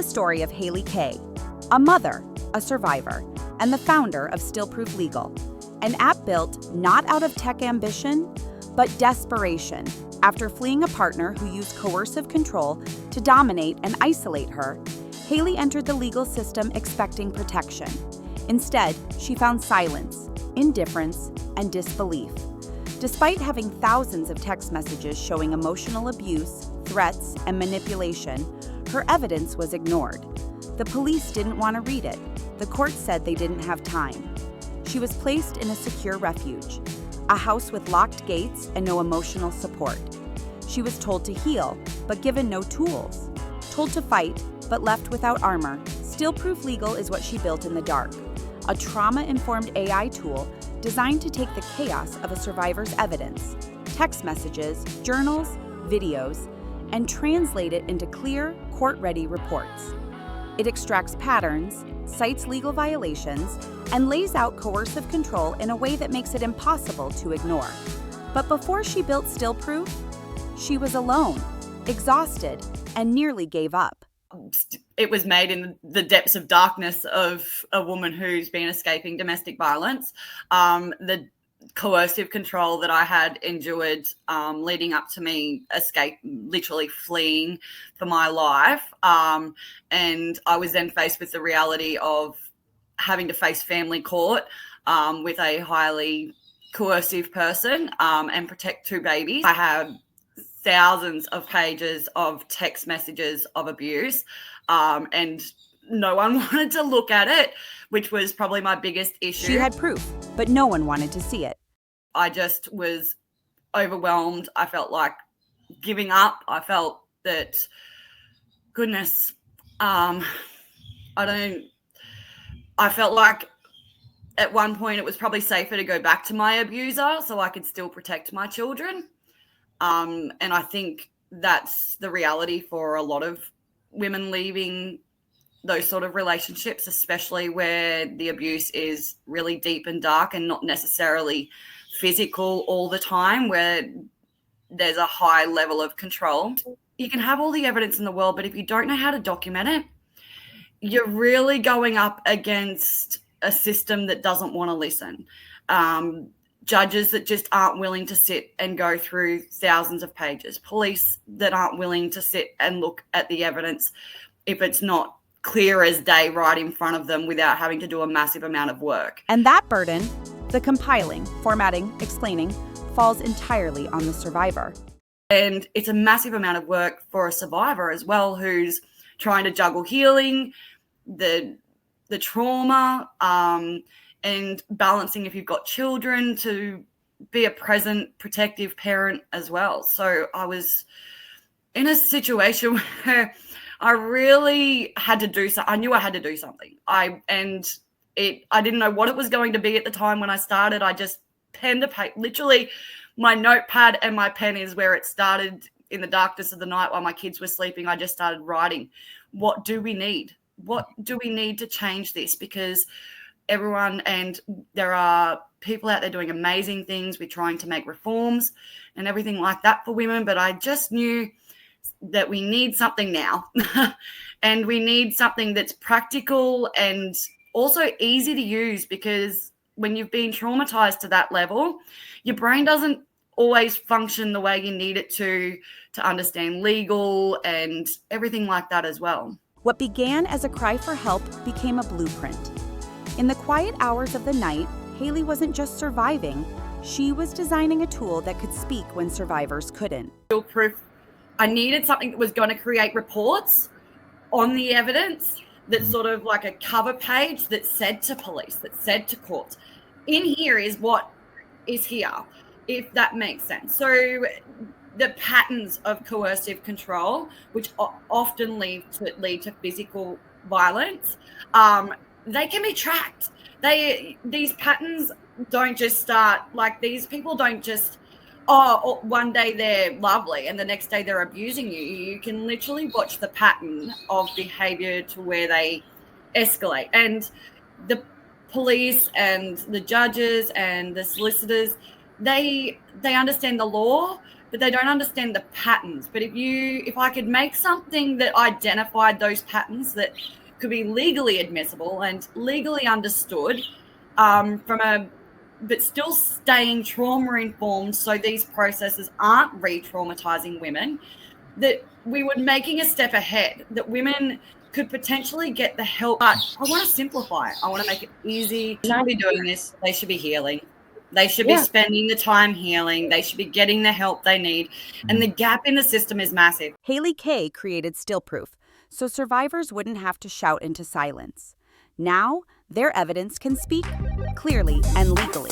story of Hayley Kay, a mother, a survivor, and the founder of Stillproof Legal, an app built not out of tech ambition, but desperation after fleeing a partner who used coercive control to dominate and isolate her. Hayley entered the legal system expecting protection. Instead, she found silence, indifference, and disbelief. Despite having thousands of text messages showing emotional abuse, threats, and manipulation, her evidence was ignored. The police didn't want to read it. The court said they didn't have time. She was placed in a secure refuge, a house with locked gates and no emotional support. She was told to heal, but given no tools. Told to fight, but left without armor. Stillproof Legal is what she built in the dark, a trauma-informed AI tool designed to take the chaos of a survivor's evidence, text messages, journals, videos, and translate it into clear, court-ready reports. It extracts patterns, cites legal violations, and lays out coercive control in a way that makes it impossible to ignore. But before she built Stillproof, she was alone, exhausted, and nearly gave up. It was made in the depths of darkness of a woman who's been escaping domestic violence. The coercive control that I had endured leading up to me literally fleeing for my life. And I was then faced with the reality of having to face family court with a highly coercive person and protect two babies. I had thousands of pages of text messages of abuse, and no one wanted to look at it, which was probably my biggest issue. She had proof, but no one wanted to see it. I just was overwhelmed. I felt like giving up. I felt that, goodness, I felt like at one point it was probably safer to go back to my abuser so I could still protect my children. And I think that's the reality for a lot of women leaving those sort of relationships, especially where the abuse is really deep and dark and not necessarily physical all the time, where there's a high level of control. You can have all the evidence in the world, but if you don't know how to document it, you're really going up against a system that doesn't want to listen. Judges that just aren't willing to sit and go through thousands of pages, police that aren't willing to sit and look at the evidence if it's not clear as day right in front of them without having to do a massive amount of work. And that burden, the compiling, formatting, explaining, falls entirely on the survivor. And it's a massive amount of work for a survivor as well, who's trying to juggle healing, the trauma, and balancing if you've got children to be a present, protective parent as well. So I was in a situation where I really had to do something. I knew I had to do something. I didn't know what it was going to be at the time when I started. I just pen to paper. Literally, my notepad and my pen is where it started in the darkness of the night while my kids were sleeping. I just started writing. What do we need? What do we need to change this? Because there are people out there doing amazing things. We're trying to make reforms and everything like that for women. But I just knew that we need something now. And we need something that's practical and also easy to use, because when you've been traumatized to that level, your brain doesn't always function the way you need it to understand legal and everything like that as well. What began as a cry for help became a blueprint. In the quiet hours of the night, Hayley wasn't just surviving, she was designing a tool that could speak when survivors couldn't. Proof. I needed something that was going to create reports on the evidence, that's sort of like a cover page that said to police, that said to courts, in here is what is here, if that makes sense. So the patterns of coercive control, which often lead to physical violence, they can be tracked. These patterns don't just start, like, these people don't just, one day they're lovely and the next day they're abusing you. You can literally watch the pattern of behavior to where they escalate. And the police and the judges and the solicitors, they understand the law, but they don't understand the patterns. But if I could make something that identified those patterns that could be legally admissible and legally understood, but still staying trauma informed, so these processes aren't re-traumatizing women, that we were making a step ahead, that women could potentially get the help. But I want to simplify it. I want to make it easy. They shouldn't be doing this. They should be healing. They should be spending the time healing. They should be getting the help they need. And the gap in the system is massive. Hayley Kay created Still Proof, so survivors wouldn't have to shout into silence. Now, their evidence can speak clearly and legally.